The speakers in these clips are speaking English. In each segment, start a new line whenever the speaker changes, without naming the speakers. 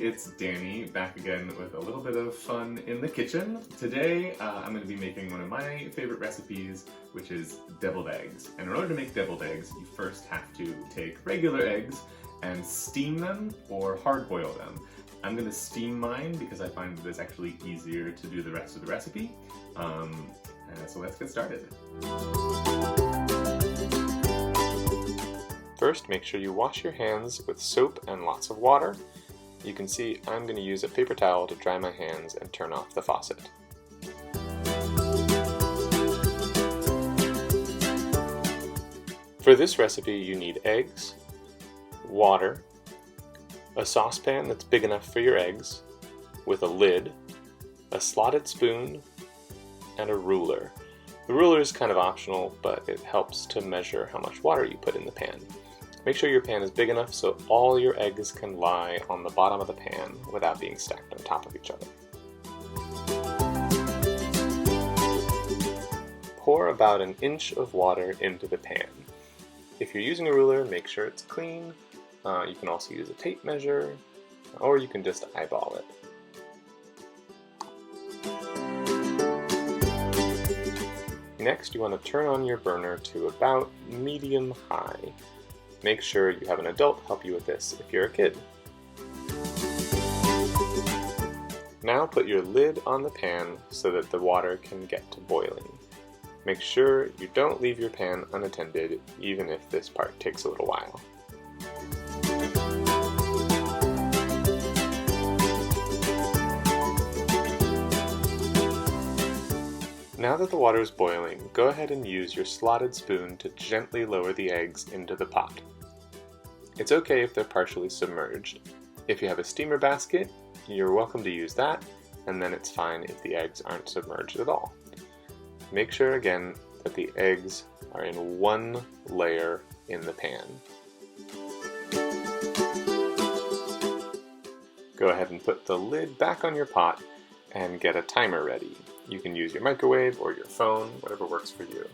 it's Danny back again with a little bit of fun in the kitchen. Today I'm going to be making one of my favorite recipes, which is deviled eggs. And in order to make deviled eggs, you first have to take regular eggs and steam them or hard boil them. I'm going to steam mine because I find that it's actually easier to do the rest of the recipe. So let's get started.
First, make sure you wash your hands with soap and lots of water. You can see I'm going to use a paper towel to dry my hands and turn off the faucet. For this recipe, you need eggs, water, a saucepan that's big enough for your eggs, with a lid, a slotted spoon, and a ruler. The ruler is kind of optional, but it helps to measure how much water you put in the pan. Make sure your pan is big enough so all your eggs can lie on the bottom of the pan without being stacked on top of each other. Pour about an inch of water into the pan. If you're using a ruler, make sure it's clean. You can also use a tape measure, or you can just eyeball it. Next, you want to turn on your burner to about medium-high. Make sure you have an adult help you with this if you're a kid. Now put your lid on the pan so that the water can get to boiling. Make sure you don't leave your pan unattended, even if this part takes a little while. Now that the water is boiling, go ahead and use your slotted spoon to gently lower the eggs into the pot. It's okay if they're partially submerged. If you have a steamer basket, you're welcome to use that, and then it's fine if the eggs aren't submerged at all. Make sure again that the eggs are in one layer in the pan. Go ahead and put the lid back on your pot and get a timer ready. You can use your microwave or your phone, whatever works for you.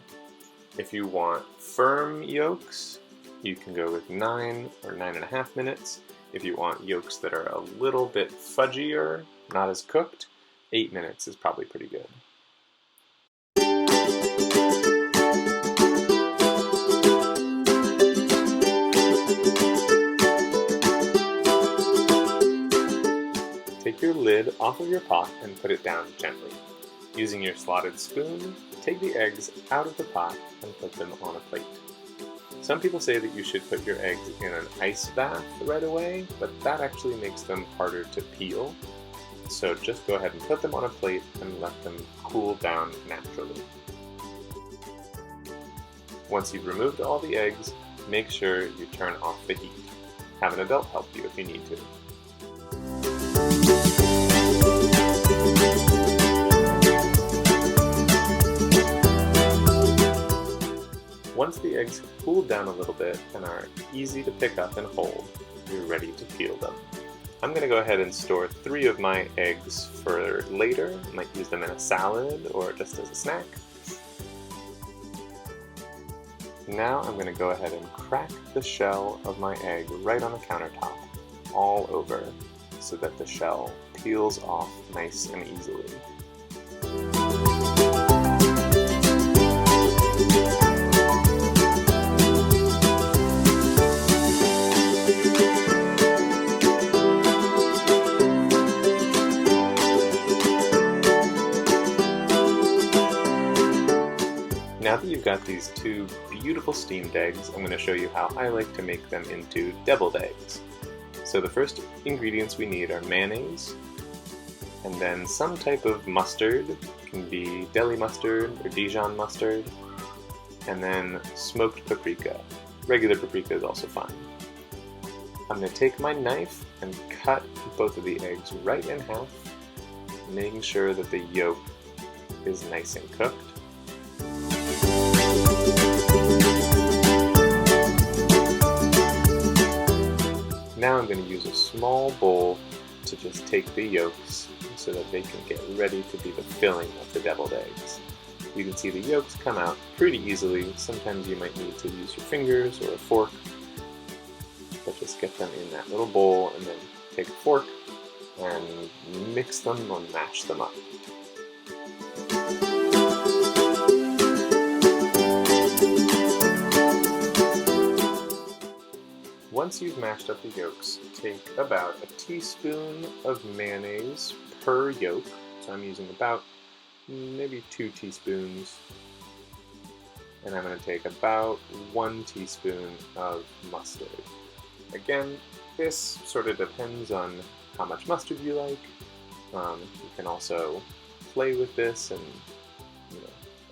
If you want firm yolks, you can go with 9 or 9.5 minutes. If you want yolks that are a little bit fudgier, not as cooked, 8 minutes is probably pretty good. Take your lid off of your pot and put it down gently. Using your slotted spoon, take the eggs out of the pot and put them on a plate. Some people say that you should put your eggs in an ice bath right away, but that actually makes them harder to peel. So just go ahead and put them on a plate and let them cool down naturally. Once you've removed all the eggs, make sure you turn off the heat. Have an adult help you if you need to. Once the eggs have cooled down a little bit and are easy to pick up and hold, you're ready to peel them. I'm going to go ahead and store 3 of my eggs for later. I might use them in a salad or just as a snack. Now I'm going to go ahead and crack the shell of my egg right on the countertop, all over, so that the shell peels off nice and easily. Now that you've got these 2 beautiful steamed eggs, I'm going to show you how I like to make them into deviled eggs. So the first ingredients we need are mayonnaise, and then some type of mustard. It can be deli mustard or Dijon mustard, and then smoked paprika. Regular paprika is also fine. I'm going to take my knife and cut both of the eggs right in half, making sure that the yolk is nice and cooked. Now I'm going to use a small bowl to just take the yolks so that they can get ready to be the filling of the deviled eggs. You can see the yolks come out pretty easily. Sometimes you might need to use your fingers or a fork, but just get them in that little bowl and then take a fork and mix them or mash them up. Once you've mashed up the yolks, take about a teaspoon of mayonnaise per yolk. So I'm using about maybe 2 teaspoons. And I'm going to take about 1 teaspoon of mustard. Again, this sort of depends on how much mustard you like. You can also play with this and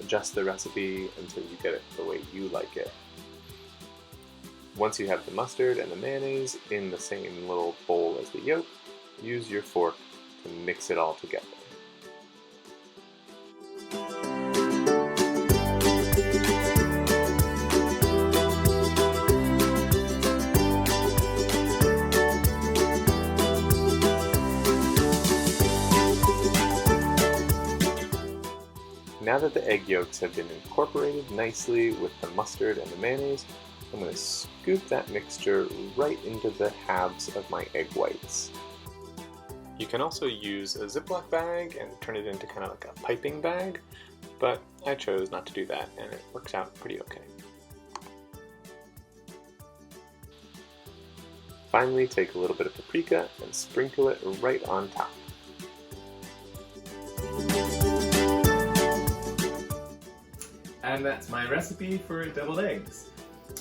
adjust the recipe until you get it the way you like it. Once you have the mustard and the mayonnaise in the same little bowl as the yolk, use your fork to mix it all together. Now that the egg yolks have been incorporated nicely with the mustard and the mayonnaise, I'm going to scoop that mixture right into the halves of my egg whites. You can also use a Ziploc bag and turn it into kind of like a piping bag, but I chose not to do that and it works out pretty okay. Finally, take a little bit of paprika and sprinkle it right on top.
And that's my recipe for deviled eggs.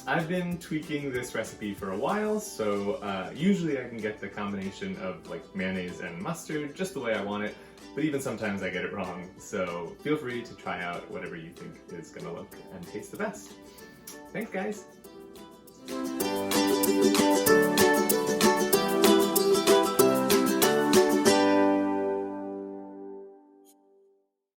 I've been tweaking this recipe for a while, so usually I can get the combination of like mayonnaise and mustard just the way I want it, but even sometimes I get it wrong, so feel free to try out whatever you think is gonna look and taste the best. Thanks guys!